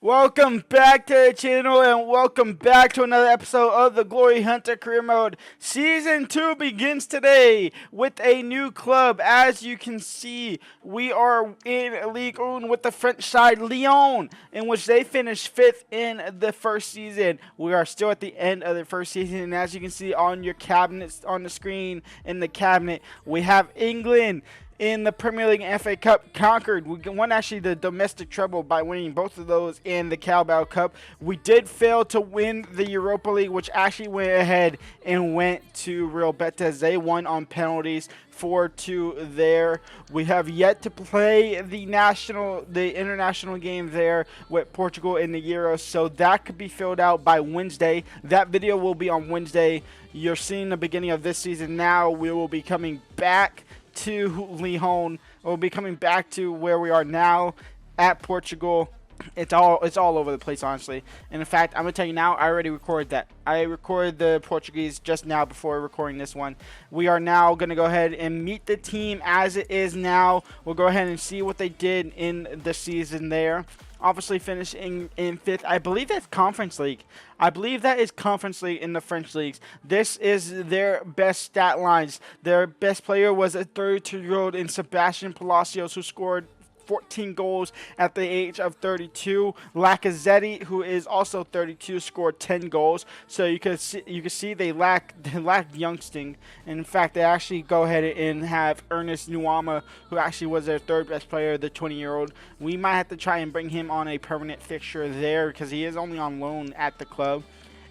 Welcome back to the channel and welcome back to another episode of the Glory Hunter Career Mode. Season 2 begins today with a new club. As you can see, we are in Ligue 1 with the French side Lyon, in which they finished 5th in the first season. We are still at the end of the first season, and as you can see on your cabinets on the screen in the cabinet, we have England in the Premier League and FA Cup conquered. We won actually the domestic treble by winning both of those in the Carabao Cup. We did fail to win the Europa League, which actually went ahead and went to Real Betis. They won on penalties 4-2 there. We have yet to play the international game there with Portugal in the Euros, so that could be filled out by Wednesday. That video will be on Wednesday. You're seeing the beginning of this season now. We will be coming back to Lyon. We'll be coming back to where we are now at Portugal. It's all over the place, honestly. And in fact, I'm gonna tell you now, I already recorded that. I recorded the Portuguese just now before recording this one. We are now gonna go ahead and meet the team as it is now. We'll go ahead and see what they did in the season there. Obviously finishing in 5th. I believe that's Conference League. I believe that is Conference League in the French leagues. This is their best stat lines. Their best player was a 32-year-old in Sebastian Palacios, who scored 14 goals at the age of 32. Lacazette, who is also 32, scored 10 goals. So you can see they lack youngsting. And in fact, they actually go ahead and have Ernest Nuama, who actually was their third best player, the 20-year-old. We might have to try and bring him on a permanent fixture there because he is only on loan at the club.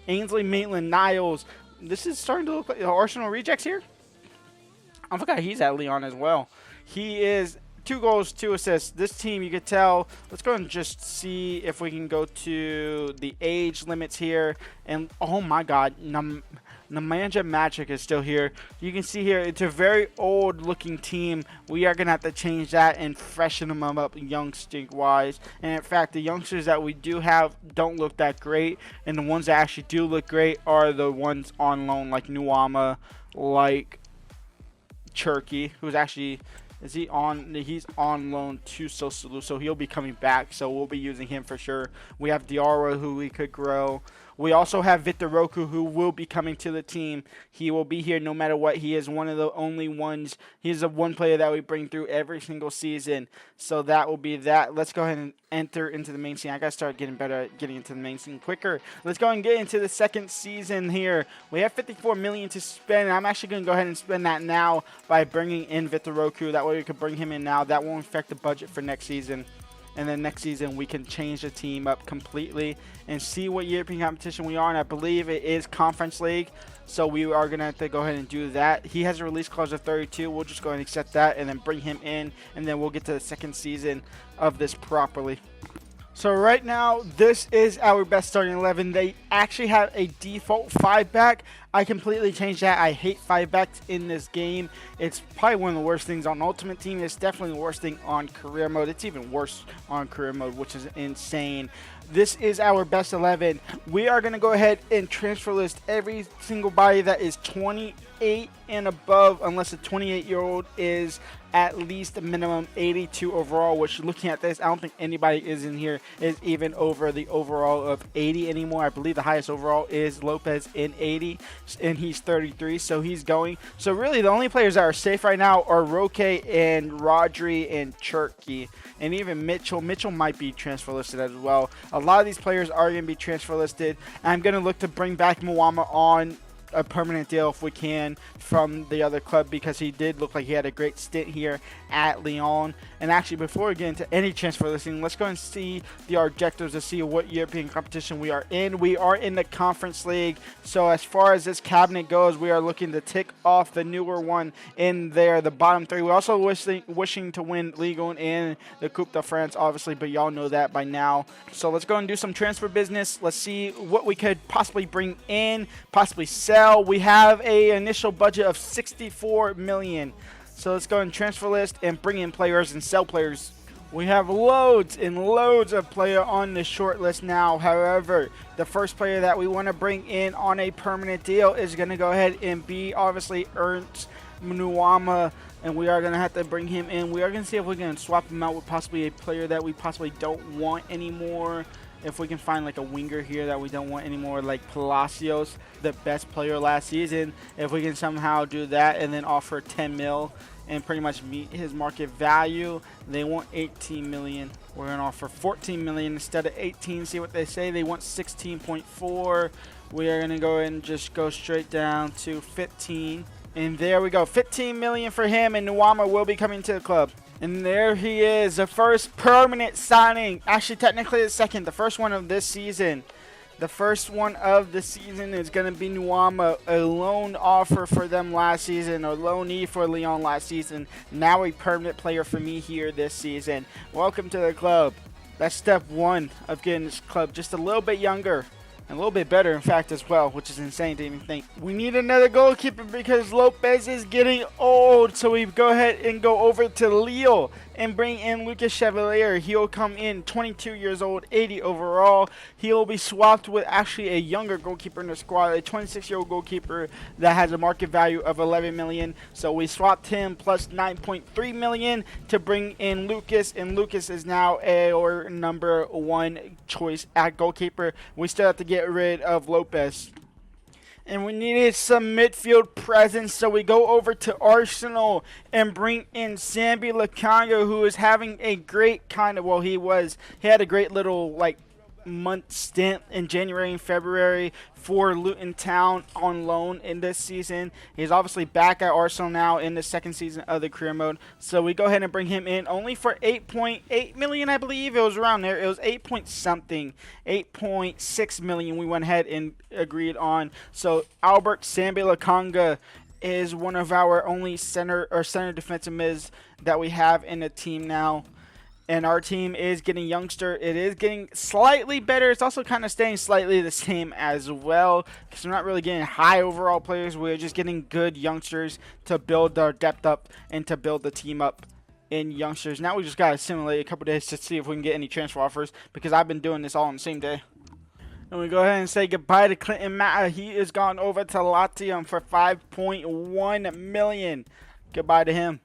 Ainsley Maitland-Niles. This is starting to look like the Arsenal rejects here. I forgot he's at Lyon as well. He is 2 goals, 2 assists. This team, you could tell. Let's go and just see if we can go to the age limits here. And oh my God, Nemanja Magic is still here. You can see here, it's a very old-looking team. We are gonna have to change that and freshen them up, youngsting-wise. And in fact, the youngsters that we do have don't look that great, and the ones that actually do look great are the ones on loan, like Nuama, like Cherky, who's actually. He's on loan to Sosolu, so he'll be coming back, so we'll be using him for sure. We have Diarra, who we could grow. We also have Victor Roku, who will be coming to the team. He will be here no matter what. He is one of the only ones. He's the one player that we bring through every single season. So that will be that. Let's go ahead and enter into the main scene. I got to start getting better at getting into the main scene quicker. Let's go and get into the second season here. We have 54 million to spend. I'm actually going to go ahead and spend that now by bringing in Victor Roku. That way we can bring him in now. That won't affect the budget for next season. And then next season, we can change the team up completely and see what European competition we are. And I believe it is Conference League. So we are going to have to go ahead and do that. He has a release clause of 32. We'll just go ahead and accept that and then bring him in. And then we'll get to the second season of this properly. So right now, this is our best starting 11. They actually have a default 5-back. I completely changed that. I hate 5-backs in this game. It's probably one of the worst things on Ultimate Team. It's definitely the worst thing on Career Mode. It's even worse on Career Mode, which is insane. This is our best 11. We are going to go ahead and transfer list every single body that is 28 and above, unless a 28-year-old is at least a minimum 82 overall, which looking at this, I don't think anybody is in here is even over the overall of 80 anymore. I believe the highest overall is Lopez in 80, and he's 33, so he's going. So really the only players that are safe right now are Roque and Rodri and Cherky, and even Mitchell. Mitchell might be transfer listed as well. A lot of these players are going to be transfer listed. I'm going to look to bring back Muama on a permanent deal if we can from the other club, because he did look like he had a great stint here at Lyon. And actually, before we get into any transfer listing, let's go and see the objectives to see what European competition we are in. We are in the Conference League, so as far as this cabinet goes, we are looking to tick off the newer one in there, the bottom 3. We're also wishing to win Ligue 1 and the Coupe de France, obviously, but y'all know that by now. So let's go and do some transfer business. Let's see what we could possibly bring in, possibly sell. We have a initial budget of 64 million. So let's go and transfer list and bring in players and sell players. We have loads and loads of player on the short list now. However, the first player that we want to bring in on a permanent deal is going to go ahead and be obviously Ernst Nuama, and we are going to have to bring him in. We are going to see if we can swap him out with possibly a player that we possibly don't want anymore. if we can find like a winger here that we don't want anymore, like Palacios, the best player last season. If we can somehow do that and then offer 10 mil and pretty much meet his market value. They want 18 million. We're going to offer 14 million instead of 18. See what they say. They want 16.4. We are going to go ahead and just go straight down to 15. And there we go. 15 million for him, and Nuama will be coming to the club. And there he is, the first permanent signing. Actually, technically the second. The first one of this season. The first one of the season is going to be Nuama, a loan offer for them last season, or loanee for Lyon last season. Now a permanent player for me here this season. Welcome to the club. That's step one of getting this club just a little bit younger. And a little bit better, in fact, as well, which is insane to even think. We need another goalkeeper because Lopez is getting old. So we go ahead and go over to Lyon and bring in Lucas Chevalier. He'll come in 22 years old, 80 overall. He'll be swapped with actually a younger goalkeeper in the squad, a 26-year-old goalkeeper that has a market value of 11 million. So we swapped him plus 9.3 million to bring in Lucas, and Lucas is now our number one choice at goalkeeper. We still have to get rid of Lopez. And we needed some midfield presence, so we go over to Arsenal and bring in Sambi Lakanga, who is having a great he had a great little month stint in January and February for Luton Town on loan in this season. He's obviously back at Arsenal now in the second season of the career mode. So we go ahead and bring him in only for 8.8 million, I believe. It was around there. It was 8 point something, 8.6 million we went ahead and agreed on. So Albert Sambi Lakanga is one of our only center defensive mids that we have in the team now. And our team is getting youngster. It is getting slightly better. It's also kind of staying slightly the same as well, because we're not really getting high overall players. We're just getting good youngsters to build our depth up and to build the team up in youngsters. Now we just got to simulate a couple days to see if we can get any transfer offers, because I've been doing this all on the same day. And we go ahead and say goodbye to Clinton Mata. He is gone over to Latium for 5.1 million. Goodbye to him.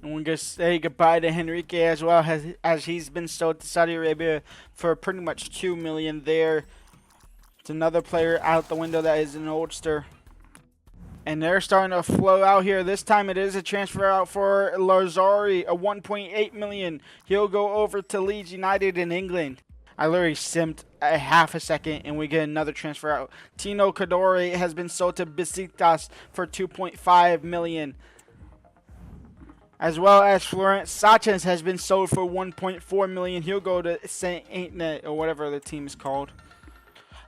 And we're going to say goodbye to Henrique as well, as he's been sold to Saudi Arabia for pretty much 2 million there. It's another player out the window that is an oldster. And they're starting to flow out here. This time it is a transfer out for Lazzari, a 1.8 million. He'll go over to Leeds United in England. I literally simped a half a second and we get another transfer out. Tino Kadori has been sold to Besiktas for 2.5 million. As well as Florent Sanchez has been sold for 1.4 million. He'll go to Saint Etienne or whatever the team is called.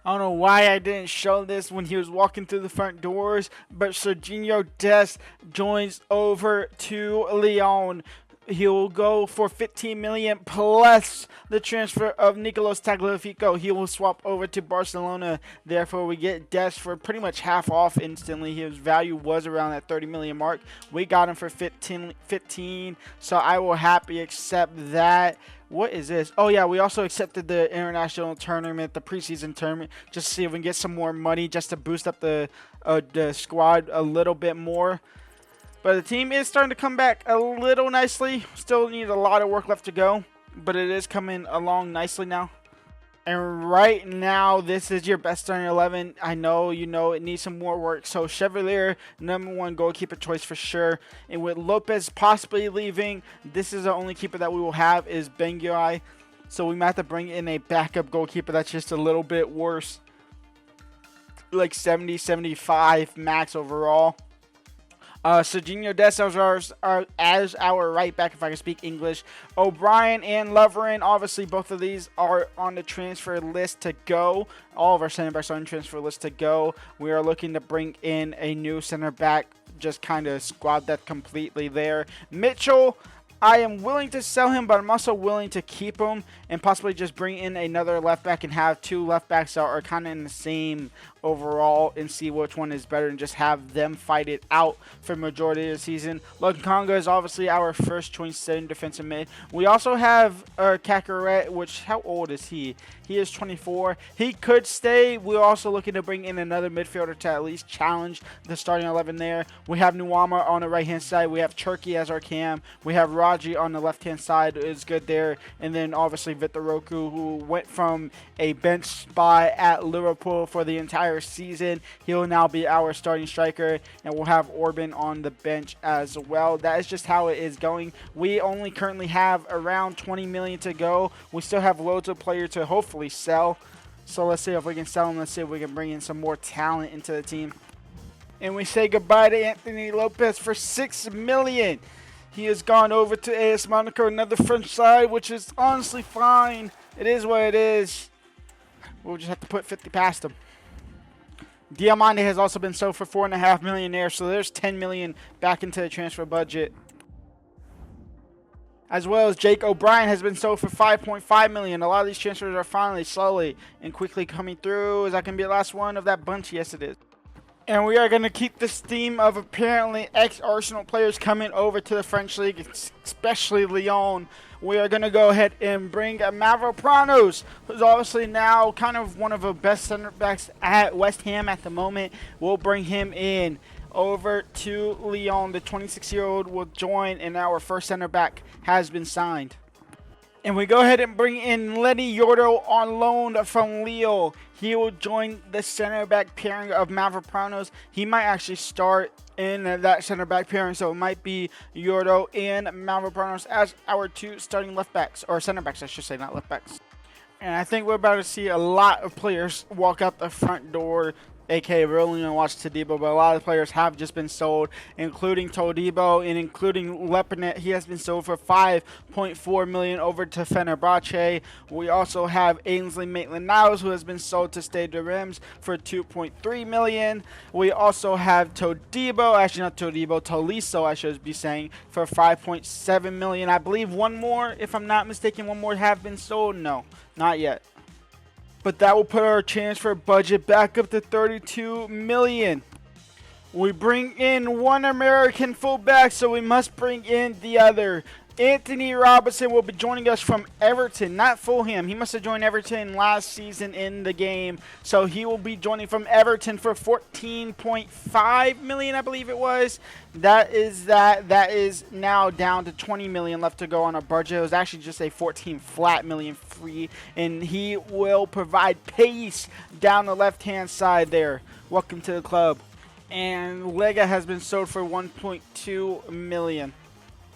I don't know why I didn't show this when he was walking through the front doors, but Serginho Dest joins over to Lyon. He'll go for 15 million plus the transfer of Nicolas Tagliafico. He will swap over to Barcelona. Therefore, we get Dest for pretty much half off instantly. His value was around that 30 million mark. We got him for 15, so I will happily accept that. What is this? Oh, yeah, we also accepted the international tournament, the preseason tournament, just to see if we can get some more money just to boost up the squad a little bit more. But the team is starting to come back a little nicely. Still needs a lot of work left to go, but it is coming along nicely now. And right now, this is your best starting 11. I know, it needs some more work. So Chevalier, number one goalkeeper choice for sure. And with Lopez possibly leaving, this is the only keeper that we will have is Benguai. So we might have to bring in a backup goalkeeper that's just a little bit worse. Like 70, 75 max overall. Serginho Dest as our right back, if I can speak English. O'Brien and Lovren, obviously both of these are on the transfer list to go. All of our center backs are on the transfer list to go. We are looking to bring in a new center back, just kind of squad that completely there. Mitchell, I am willing to sell him, but I'm also willing to keep him and possibly just bring in another left back and have two left backs that are kind of in the same overall and see which one is better and just have them fight it out for the majority of the season. Lukonga is obviously our first choice center defensive mid. We also have Kakarette, which, how old is he? He is 24. He could stay. We're also looking to bring in another midfielder to at least challenge the starting 11 there. We have Nuama on the right-hand side. We have Turkey as our cam. We have Rod Raji on the left-hand side is good there. And then obviously Vitoroku, who went from a bench spot at Liverpool for the entire season. He'll now be our starting striker, and we'll have Orban on the bench as well. That is just how it is going. We only currently have around 20 million to go. We still have loads of players to hopefully sell. So let's see if we can sell them. Let's see if we can bring in some more talent into the team. And we say goodbye to Anthony Lopez for 6 million. He has gone over to AS Monaco, another French side, which is honestly fine. It is what it is. We'll just have to put 50 past him. Diamande has also been sold for 4.5 million there, so there's 10 million back into the transfer budget. As well as Jake O'Brien has been sold for 5.5 million. A lot of these transfers are finally slowly and quickly coming through. Is that going to be the last one of that bunch? Yes, it is. And we are going to keep this theme of apparently ex-Arsenal players coming over to the French League, especially Lyon. We are going to go ahead and bring Mavropanos, who's obviously now kind of one of the best center backs at West Ham at the moment. We'll bring him in over to Lyon. The 26-year-old will join, and our first center back has been signed. And we go ahead and bring in Lenny Yordo on loan from Lyon. He will join the center back pairing of Mavropanos. He might actually start in that center back pairing, so it might be Yordo and Mavropanos as our two starting left backs, or center backs, I should say, not left backs. And I think we're about to see a lot of players walk out the front door, aka we're only going to watch Todibo, but a lot of players have just been sold, including Todibo and including Lepinet. He has been sold for 5.4 million over to Fenerbahce. We also have Ainsley Maitland-Niles, who has been sold to Stade de Reims for 2.3 million. We also have Todibo, actually not Todibo, Tolisso, I should be saying, for 5.7 million. I believe one more, if I'm not mistaken, one more have been sold. No, not yet. But that will put our transfer budget back up to 32 million. We bring in one American fullback, so we must bring in the other. Anthony Robinson will be joining us from Everton, not Fulham. He must have joined Everton last season in the game. So he will be joining from Everton for 14.5 million, I believe it was. That is now down to 20 million left to go on our budget. It was actually just a 14 flat million free, and he will provide pace down the left-hand side there. Welcome to the club. And Lega has been sold for 1.2 million.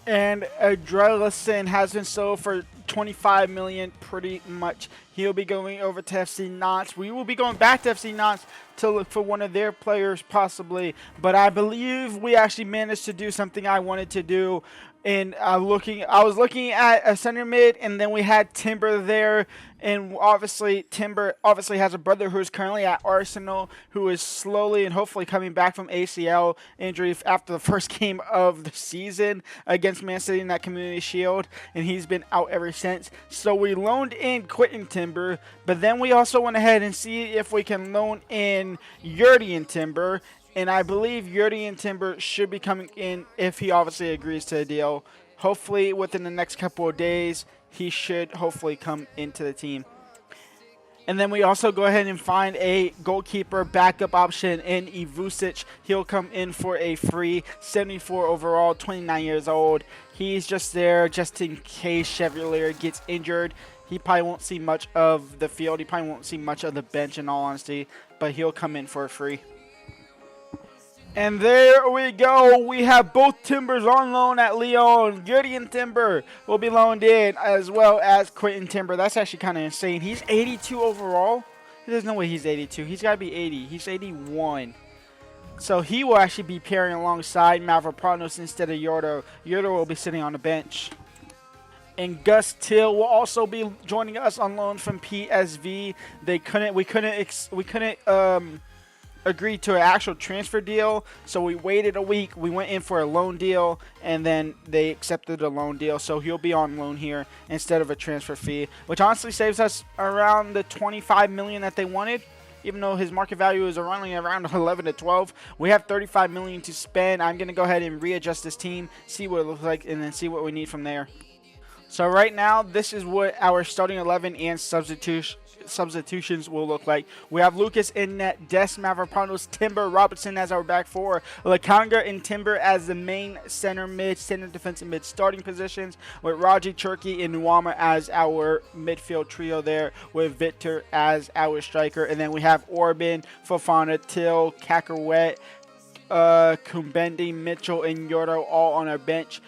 And Adrelison has been sold for 25 million pretty much. He'll be going over to FC Nantes. We will be going back to FC Nantes to look for one of their players possibly. But I believe we actually managed to do something I wanted to do. And I was looking at a center mid, and then we had Timber there. And obviously, Timber has a brother who is currently at Arsenal, who is slowly and hopefully coming back from ACL injury after the first game of the season against Man City in that Community Shield. And he's been out ever since. So we loaned in Quentin Timber, but then we also went ahead and see if we can loan in Yurdian Timber. And I believe Yurdian Timber should be coming in if he obviously agrees to a deal. Hopefully within the next couple of days, he should hopefully come into the team. And then we also go ahead and find a goalkeeper backup option in Ivusic. He'll come in for a free 74 overall, 29 years old. He's just there just in case Chevalier gets injured. He probably won't see much of the field. He probably won't see much of the bench in all honesty, but he'll come in for a free. And there we go. We have both Timbers on loan at Lyon. Yurdian Timber will be loaned in, as well as Quentin Timber. That's actually kind of insane. He's 82 overall. There's no way he's 82. He's got to be 80. He's 81. So he will actually be pairing alongside Mavropanos instead of Yordo. Yordo will be sitting on the bench. And Gus Till will also be joining us on loan from PSV. We couldn't agreed to an actual transfer deal, so we waited a week. We went in for a loan deal, and then they accepted a loan deal, so he'll be on loan here instead of a transfer fee, which honestly saves us around the 25 million that they wanted. Even though his market value is running around 11 to 12, we have 35 million to spend. I'm going to go ahead and readjust this team, see what it looks like, and then see what we need from there. So right now, this is what our starting 11 and substitutions will look like. We have Lucas in net, Des Mavropanos, Timber, Robertson as our back four, Lakanga and Timber as the main center defensive mid starting positions, with Raji, Turkey, and Nuama as our midfield trio there, with Victor as our striker. And then we have Orban, Fofana, Till, Cacahuete, Kumbendi, Mitchell, and Yordo all on our bench.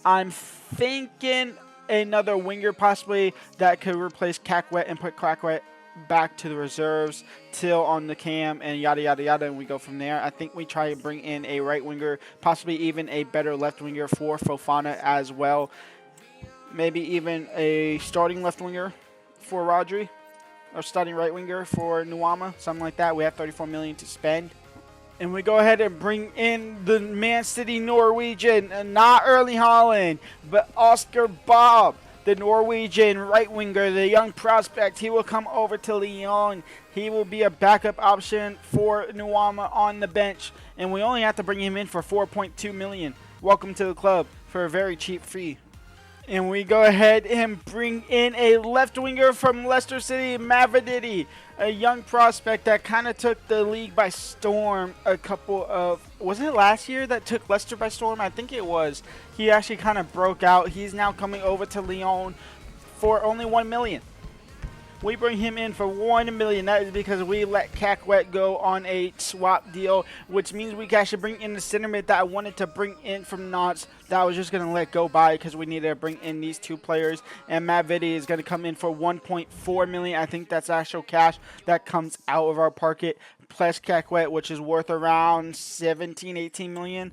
I'm thinking another winger possibly that could replace Cacahuete and put Cacahuete back to the reserves, Till on the cam, and yada yada yada, and we go from there. I think we try and bring in a right winger, possibly even a better left winger for Fofana as well. Maybe even a starting left winger for Rodri, or starting right winger for Nuama, something like that. We have 34 million to spend. And we go ahead and bring in the Man City Norwegian, not Erling Haaland, but Oscar Bob, the Norwegian right winger, the young prospect. He will come over to Lyon. He will be a backup option for Nuama on the bench. And we only have to bring him in for 4.2 million. Welcome to the club for a very cheap fee. And we go ahead and bring in a left winger from Leicester City, Mavididi, a young prospect that kind of took the league by storm wasn't it last year that took Leicester by storm? I think it was. He actually kind of broke out. He's now coming over to Lyon for only 1 million. We bring him in for 1 million. That is because we let Cacahuete go on a swap deal, which means we can actually bring in the center mid that I wanted to bring in from Nantes that I was just going to let go by because we needed to bring in these two players. And Matt Vitti is going to come in for 1.4 million. I think that's actual cash that comes out of our pocket, plus Cacahuete, which is worth around 17, 18 million.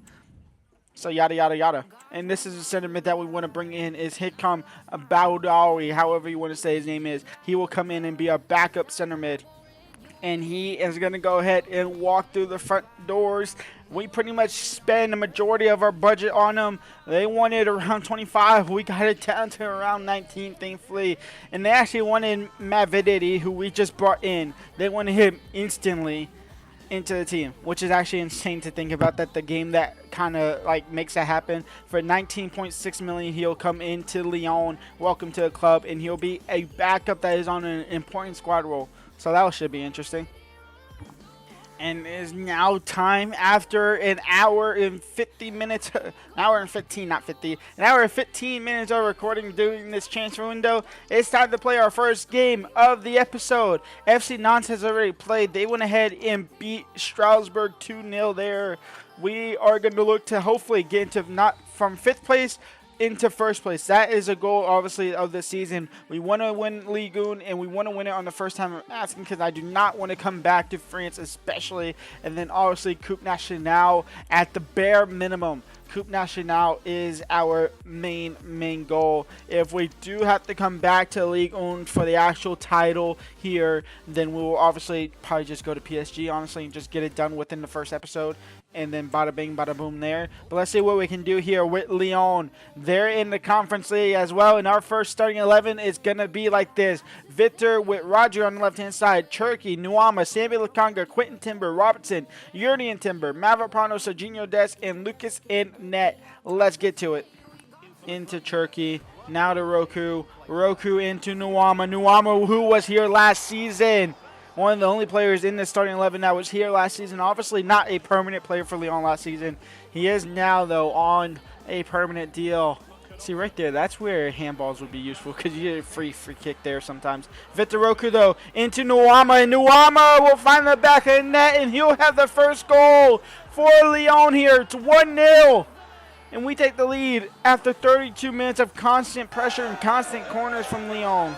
So yada, yada, yada. And this is a sentiment that we want to bring in is Hikam Baudawi, however you want to say his name is. He will come in and be our backup center mid. And he is going to go ahead and walk through the front doors. We pretty much spend the majority of our budget on him. They wanted around 25. We got it down to around 19, thankfully. And they actually wanted Mavididi, who we just brought in. They wanted him instantly into the team, which is actually insane to think about, that the game that kind of like makes that happen. For 19.6 million, he'll come into Lyon, welcome to the club, and he'll be a backup that is on an important squad role. So that should be interesting. And it is now time, after an hour and 50 minutes, an hour and 15 minutes of recording during this transfer window. It's time to play our first game of the episode. FC Nantes has already played. They went ahead and beat Strasbourg 2-0 there. We are going to look to hopefully get into not from 5th place into 1st place. That is a goal, obviously, of the season. We want to win Ligue 1, and we want to win it on the first time I'm asking, because I do not want to come back to France, especially. And then, obviously, Coupe Nationale at the bare minimum. Coupe Nationale is our main goal. If we do have to come back to Ligue 1 for the actual title here, then we will obviously probably just go to PSG, honestly, and just get it done within the first episode. And then bada bing, bada boom there. But let's see what we can do here with Lyon. They're in the Conference League as well. And our first starting 11 is going to be like this. Victor with Roger on the left-hand side. Turkey, Nuama, Sambi Lakanga, Quentin Timber, Robertson, Yurdian Timber, Mavropanos, Serginho Des, and Lucas in net. Let's get to it. Into Turkey. Now to Roku. Roku into Nuama. Nuama, who was here last season. One of the only players in the starting 11 that was here last season. Obviously not a permanent player for Lyon last season. He is now, though, on a permanent deal. See, right there, that's where handballs would be useful, because you get a free kick there sometimes. Victor Roku, though, into Nuama. And Nuama will find the back of the net, and he'll have the first goal for Lyon here. It's 1-0. And we take the lead after 32 minutes of constant pressure and constant corners from Lyon.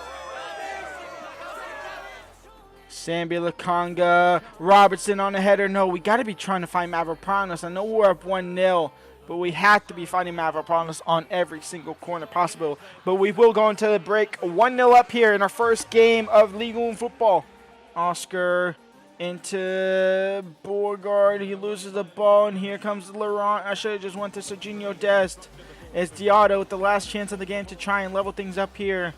Sambi Lakanga, Robertson on the header. No, we got to be trying to find Mavropanos. I know we're up 1-0, but we have to be finding Mavropanos on every single corner possible. But we will go into the break 1-0 up here in our first game of Ligue 1 football. Oscar into Beauregard. He loses the ball, and here comes Laurent. I should have just went to Serginho Dest. It's Diallo with the last chance of the game to try and level things up here.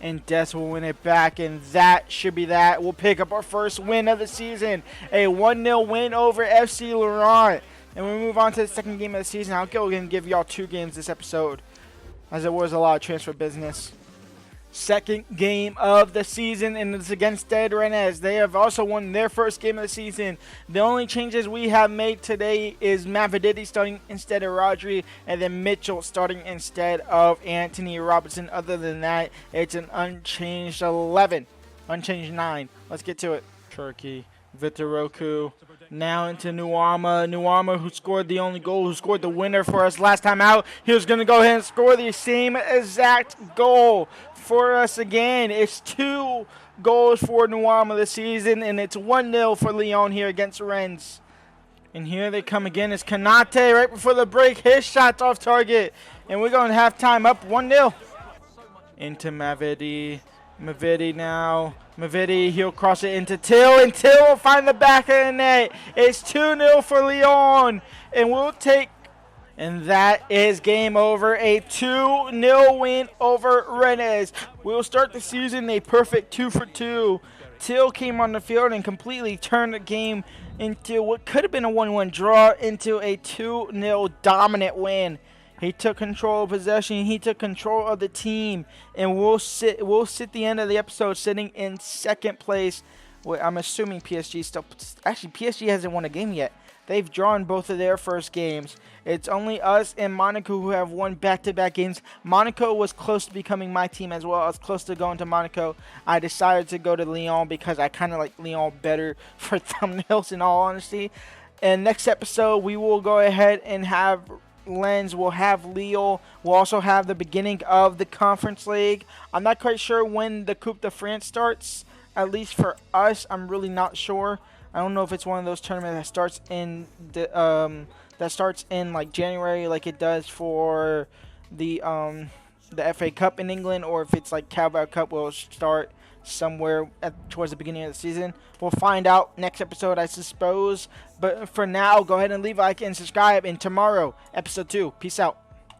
And Des will win it back, and that should be that. We'll pick up our first win of the season, a 1-0 win over FC Laurent. And we move on to the second game of the season. I'll go and give y'all 2 games this episode, as there was a lot of transfer business. second game of the season, and it's against Stade Rennes. They have also won their first game of the season. The only changes we have made today is Mavididi starting instead of Rodri, and then Mitchell starting instead of Anthony Robinson. Other than that, it's an unchanged 11, unchanged 9. Let's get to it. Turkey, Vitoroku, now into Nuama. Nuama, who scored the only goal, who scored the winner for us last time out. He was going to go ahead and score the same exact goal for us again. It's 2 goals for Nuama this season, and it's 1-0 for Lyon here against Rennes. And here they come again. It's Kanate right before the break. His shot's off target, and we're going to halftime up 1-0. Into Mavidi. Mavidi now. Mavidi, he'll cross it into Till, and Till will find the back of the net. It's 2-0 for Lyon, and we'll take, and that is game over. A 2-0 win over Rennes. We'll start the season a perfect 2-for-2. Till came on the field and completely turned the game into what could have been a 1-1 draw into a 2-0 dominant win. He took control of possession. He took control of the team, and we'll sit the end of the episode sitting in second place. Well, I'm assuming PSG still. Actually, PSG hasn't won a game yet. They've drawn both of their first games. It's only us and Monaco who have won back-to-back games. Monaco was close to becoming my team as well. I was close to going to Monaco. I decided to go to Lyon because I kind of like Lyon better for thumbnails, in all honesty. And next episode, we will go ahead and have Lens, we'll have Lille, we'll also have the beginning of the Conference League. I'm not quite sure when the Coupe de France starts, at least for us. I'm really not sure. I don't know if it's one of those tournaments that starts in like January, like it does for the FA Cup in England, or if it's like Carabao Cup will start somewhere towards the beginning of the season. We'll find out next episode, I suppose. But for now, go ahead and leave a like and subscribe. And tomorrow, episode 2. Peace out.